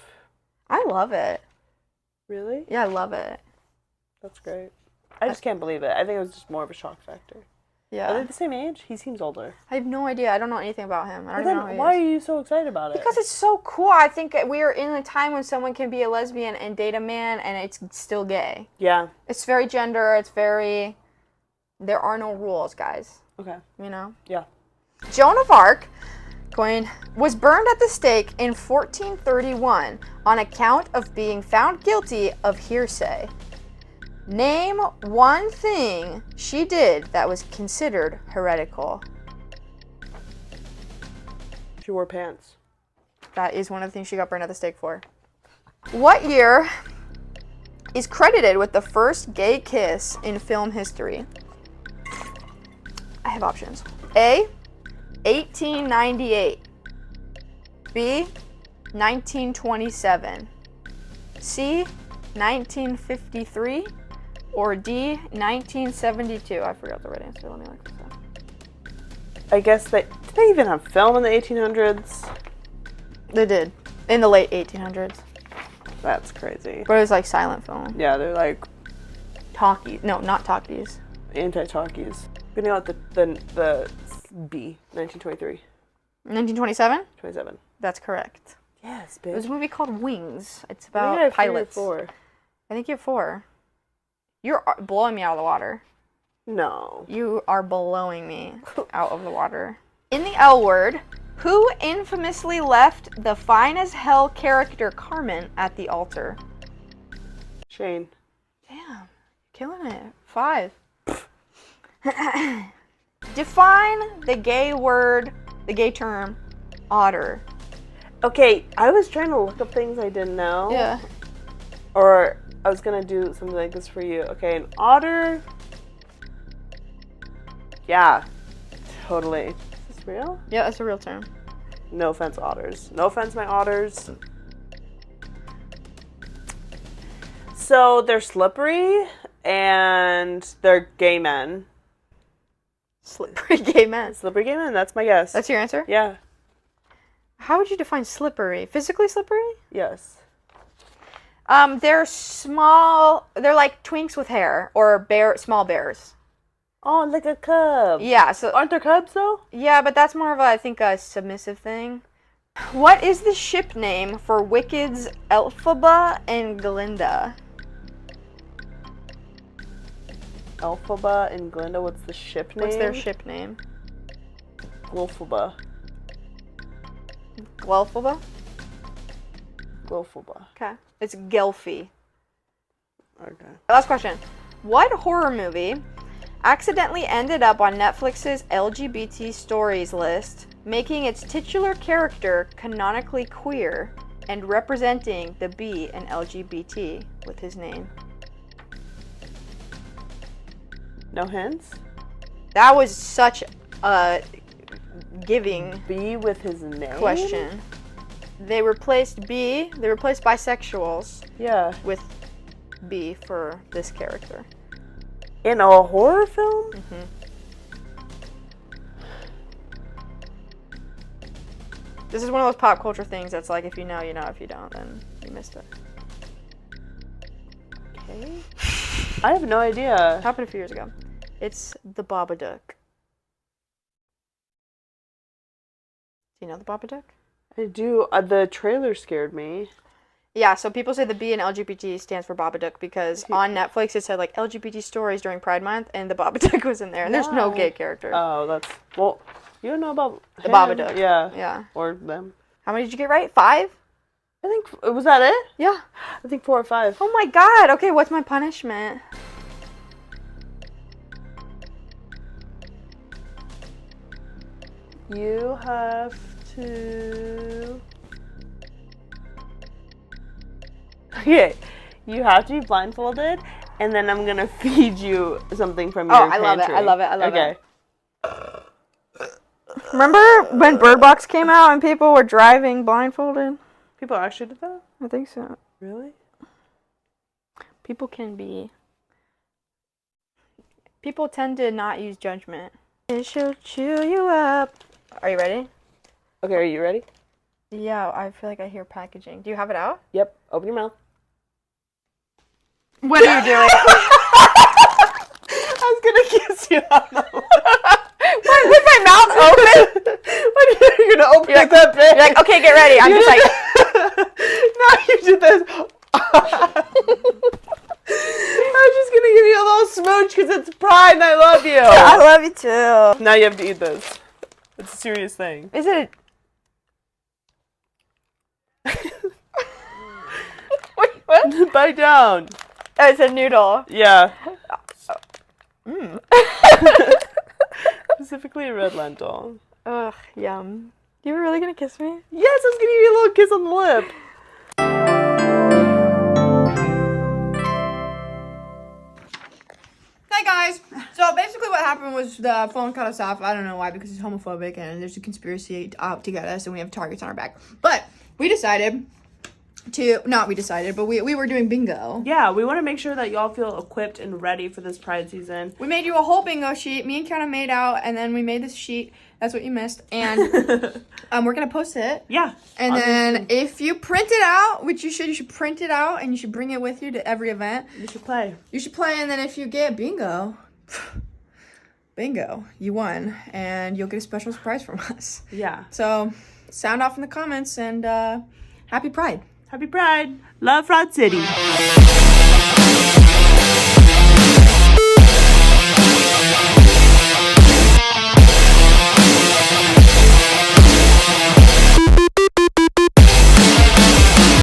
I love it. Really? Yeah, I love it. That's great. I just can't believe it. I think it was just more of a shock factor. Yeah. Are they the same age? He seems older. I have no idea. I don't know anything about him. I don't But even know who then he why is. are you so excited about it? Because it's so cool. I think we are in a time when someone can be a lesbian and date a man and it's still gay. Yeah. It's very gender. It's very... There are no rules, guys. Okay. You know? Yeah. Joan of Arc was burned at the stake in 1431 on account of being found guilty of heresy. Name one thing she did that was considered heretical. She wore pants. That is one of the things she got burned at the stake for. What year is credited with the first gay kiss in film history? I have options. A, 1898. B, 1927. C, 1953. Or D, 1972. I forgot the right answer. Let me look this up. I guess did they even have film in the 1800s? They did. In the late 1800s. That's crazy. But it was like silent film. Yeah, they're like Talkies. No, not talkies. anti-talkies. Gonna go with the B, 1923. 1927? 27. That's correct. Yes, bitch. There's a movie called Wings. It's I about think I have 3 or pilots. 4. I think you have 4. You're blowing me out of the water. No. You are blowing me out of the water. In the L Word, who infamously left the fine as hell character Carmen at the altar? Shane. Damn, killing it. 5. Define the gay term, otter. Okay, I was trying to look up things I didn't know. Yeah. Or I was gonna do something like this for you. Okay, an otter. Yeah, totally. Is this real? Yeah, that's a real term. No offense, otters. No offense, my otters. So they're slippery and they're gay men. Slippery gay men. Slippery gay men, that's my guess. That's your answer? Yeah. How would you define slippery? Physically slippery? Yes. They're small. They're like twinks with hair or small bears. Oh, like a cub. Yeah. So Aren't there cubs though? yeah, but that's more of a, I think, a submissive thing. What is the ship name for Wicked's Elphaba and Glinda? Elphaba and Glinda, what's the ship name? What's their ship name? Glofaba. Glelphaba? Glofaba. Okay. It's Gelfie. Okay. Last question. What horror movie accidentally ended up on Netflix's LGBT stories list, making its titular character canonically queer and representing the B in LGBT with his name? No hints? That was such a giving B with his name? question. They replaced bisexuals Yeah. with B for this character. In a horror film? Mm-hmm. This is one of those pop culture things that's like, if you know, you know. If you don't, then you missed it. Okay. I have no idea. Happened a few years ago. It's the Babadook. Do you know the Babadook? I do. The trailer scared me. Yeah, so people say the B in LGBT stands for Babadook because on Netflix it said like LGBT stories during Pride Month and the Babadook was in there and there's no Why? gay character. Oh, that's... Well, you don't know about The him. Babadook. Yeah. Yeah. Or them. How many did you get right? 5? I think... Was that it? Yeah. I think 4 or 5. Oh my god. Okay, what's my punishment? You have to... Okay. You have to be blindfolded, and then I'm gonna feed you something from your I love it. pantry. I love it. I love it. Remember when Bird Box came out and people were driving blindfolded? People actually did that? I think so. Really? People tend to not use judgment. It shall chew you up. Are you ready? Okay, are you ready? Yeah, I feel like I hear packaging. Do you have it out? Yep. Open your mouth. What are you doing? was gonna kiss you on the lip. What, with my mouth open? When you're gonna open it that big. You're like, okay, get ready. I'm just like, no, you did this. I was just gonna give you a little smooch because it's Pride and I love you. I love you too. Now you have to eat this. It's a serious thing. Is it? Wait, what? Bite down. Oh, it's a noodle. Yeah. Mm. Specifically a red lentil. Ugh, yum. You were really gonna kiss me? Yes, I was gonna give you a little kiss on the lip. Hi guys. So basically what happened was the phone cut us off. I don't know why, because it's homophobic and there's a conspiracy out to get us and we have targets on our back. But we decided to, but we were doing bingo. Yeah, we want to make sure that y'all feel equipped and ready for this Pride season. We made you a whole bingo sheet. Me and Kiana made out, and then we made this sheet. That's what you missed. And we're going to post it. Yeah. And then if you print it out, which you should print it out and you should bring it with you to every event. You should play. You should play, and then if you get bingo, you won. And you'll get a special surprise from us. Yeah. So sound off in the comments, and happy Pride. Happy Pride. Love Fraud City.